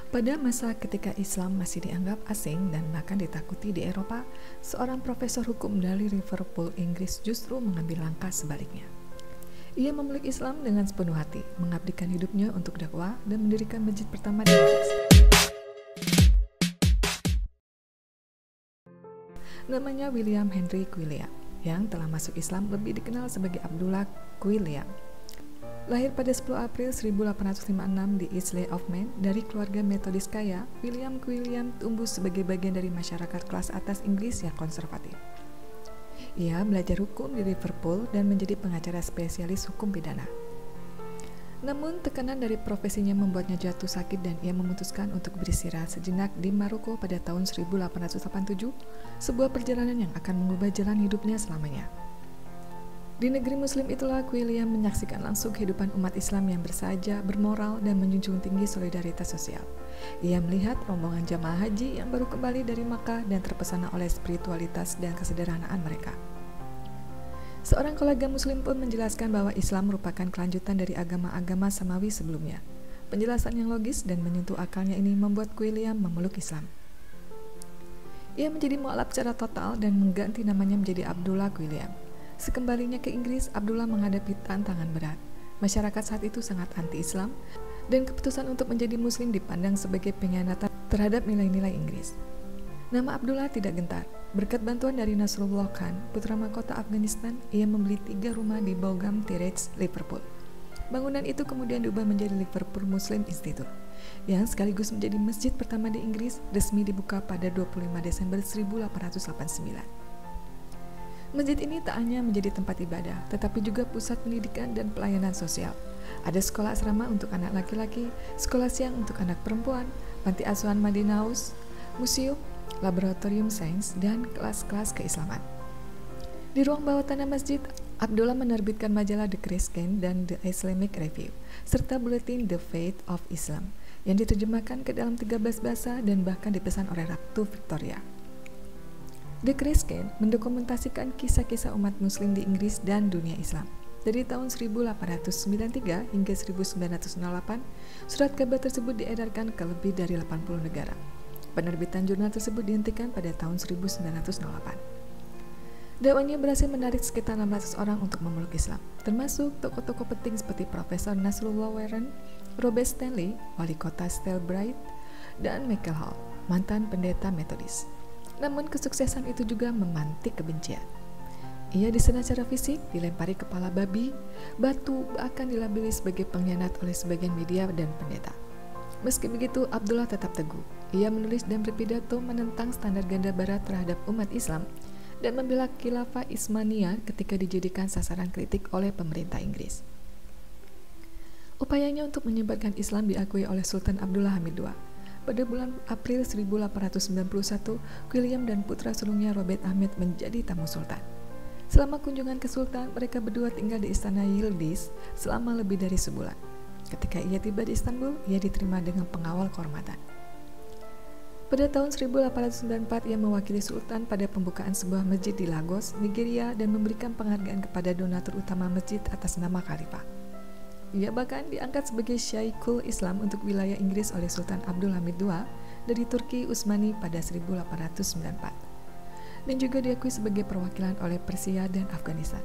Pada masa ketika Islam masih dianggap asing dan bahkan ditakuti di Eropa, seorang profesor hukum dari Liverpool, Inggris justru mengambil langkah sebaliknya. Ia memeluk Islam dengan sepenuh hati, mengabdikan hidupnya untuk dakwah dan mendirikan masjid pertama di Inggris. Namanya William Henry Quilliam, yang telah masuk Islam lebih dikenal sebagai Abdullah Quilliam. Lahir pada 10 April 1856 di Isle of Man dari keluarga Metodis kaya, William Quilliam tumbuh sebagai bagian dari masyarakat kelas atas Inggris yang konservatif. Ia belajar hukum di Liverpool dan menjadi pengacara spesialis hukum pidana. Namun, tekanan dari profesinya membuatnya jatuh sakit dan ia memutuskan untuk beristirahat sejenak di Maroko pada tahun 1887, sebuah perjalanan yang akan mengubah jalan hidupnya selamanya. Di negeri Muslim itulah Quilliam menyaksikan langsung kehidupan umat Islam yang bersahaja, bermoral, dan menjunjung tinggi solidaritas sosial. Ia melihat rombongan jamaah haji yang baru kembali dari Makkah dan terpesona oleh spiritualitas dan kesederhanaan mereka. Seorang kolega Muslim pun menjelaskan bahwa Islam merupakan kelanjutan dari agama-agama Samawi sebelumnya. Penjelasan yang logis dan menyentuh akalnya ini membuat Quilliam memeluk Islam. Ia menjadi mualaf secara total dan mengganti namanya menjadi Abdullah Quilliam. Sekembalinya ke Inggris, Abdullah menghadapi tantangan berat. Masyarakat saat itu sangat anti-Islam, dan keputusan untuk menjadi Muslim dipandang sebagai pengkhianatan terhadap nilai-nilai Inggris. Nama Abdullah tidak gentar. Berkat bantuan dari Nasrullah Khan, putra mahkota Afghanistan, ia membeli 3 rumah di Bougham Terrace, Liverpool. Bangunan itu kemudian diubah menjadi Liverpool Muslim Institute, yang sekaligus menjadi masjid pertama di Inggris, resmi dibuka pada 25 Desember 1889. Masjid ini tak hanya menjadi tempat ibadah, tetapi juga pusat pendidikan dan pelayanan sosial. Ada sekolah asrama untuk anak laki-laki, sekolah siang untuk anak perempuan, panti asuhan Madinah House, museum, laboratorium sains, dan kelas-kelas keislaman. Di ruang bawah tanah masjid, Abdullah menerbitkan majalah The Christian dan The Islamic Review, serta buletin The Faith of Islam, yang diterjemahkan ke dalam 13 bahasa dan bahkan dipesan oleh Ratu Victoria. The Christian mendokumentasikan kisah-kisah umat muslim di Inggris dan dunia Islam. Dari tahun 1893 hingga 1908, surat kabar tersebut diedarkan ke lebih dari 80 negara. Penerbitan jurnal tersebut dihentikan pada tahun 1908. Dakwahnya berhasil menarik sekitar 600 orang untuk memeluk Islam, termasuk tokoh-tokoh penting seperti Profesor Nasrullah Warren, Robert Stanley, wali kota Stelbright, dan Michael Hall, mantan pendeta Metodis. Namun kesuksesan itu juga memantik kebencian. Ia disengat secara fisik, dilempari kepala babi, batu, bahkan dilabeli sebagai pengkhianat oleh sebagian media dan pendeta. Meski begitu, Abdullah tetap teguh. Ia menulis dan berpidato menentang standar ganda barat terhadap umat Islam dan membela khilafah Utsmaniyah ketika dijadikan sasaran kritik oleh pemerintah Inggris. Upayanya untuk menyebarkan Islam diakui oleh Sultan Abdullah Hamid II. Pada bulan April 1891, Quilliam dan putra sulungnya Robert Ahmed menjadi tamu Sultan. Selama kunjungan ke Sultan, mereka berdua tinggal di istana Yildiz selama lebih dari sebulan. Ketika ia tiba di Istanbul, ia diterima dengan pengawal kehormatan. Pada tahun 1894, ia mewakili Sultan pada pembukaan sebuah masjid di Lagos, Nigeria, dan memberikan penghargaan kepada donatur utama masjid atas nama khalifah. Ia bahkan diangkat sebagai Syekhul Islam untuk wilayah Inggris oleh Sultan Abdul Hamid II dari Turki Utsmani pada 1894, dan juga diakui sebagai perwakilan oleh Persia dan Afghanistan.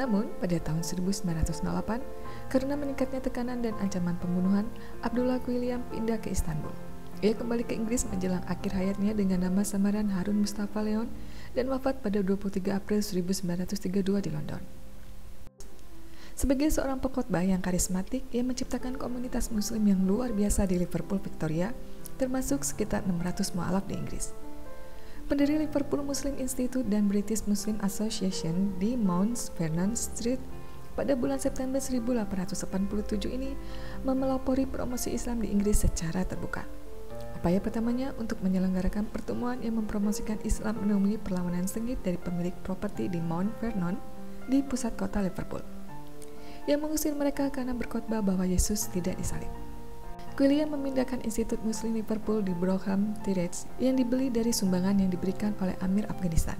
Namun, pada tahun 1908, karena meningkatnya tekanan dan ancaman pembunuhan, Abdullah Quilliam pindah ke Istanbul. Ia kembali ke Inggris menjelang akhir hayatnya dengan nama samaran Harun Mustafa Leon dan wafat pada 23 April 1932 di London. Sebagai seorang pengkhotbah yang karismatik, ia menciptakan komunitas muslim yang luar biasa di Liverpool, Victoria, termasuk sekitar 600 mualaf di Inggris. Pendiri Liverpool Muslim Institute dan British Muslim Association di Mount Vernon Street pada bulan September 1887 ini memelopori promosi Islam di Inggris secara terbuka. Upaya pertamanya untuk menyelenggarakan pertemuan yang mempromosikan Islam menemui perlawanan sengit dari pemilik properti di Mount Vernon di pusat kota Liverpool, yang mengusir mereka karena berkhotbah bahwa Yesus tidak disalib. Quilliam memindahkan Institut Muslim Liverpool di Brougham Terrace yang dibeli dari sumbangan yang diberikan oleh Amir Afghanistan.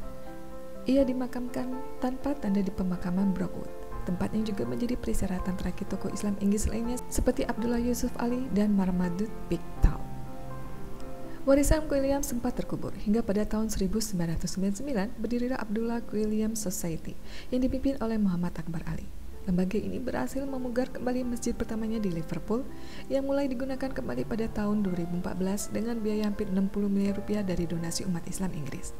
Ia dimakamkan tanpa tanda di pemakaman Brookwood, tempat yang juga menjadi peristirahatan terakhir tokoh Islam Inggris lainnya seperti Abdullah Yusuf Ali dan Marmaduke Pickthall. Warisan Quilliam sempat terkubur hingga pada tahun 1999 berdirilah Abdullah Quilliam Society yang dipimpin oleh Muhammad Akbar Ali. Lembaga ini berhasil memugar kembali masjid pertamanya di Liverpool yang mulai digunakan kembali pada tahun 2014 dengan biaya hampir 60 miliar rupiah dari donasi umat Islam Inggris.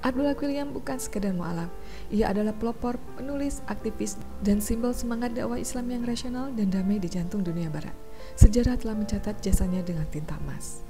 Abdullah Quilliam bukan sekadar mu'alaf, ia adalah pelopor, penulis, aktivis, dan simbol semangat dakwah Islam yang rasional dan damai di jantung dunia barat. Sejarah telah mencatat jasanya dengan tinta emas.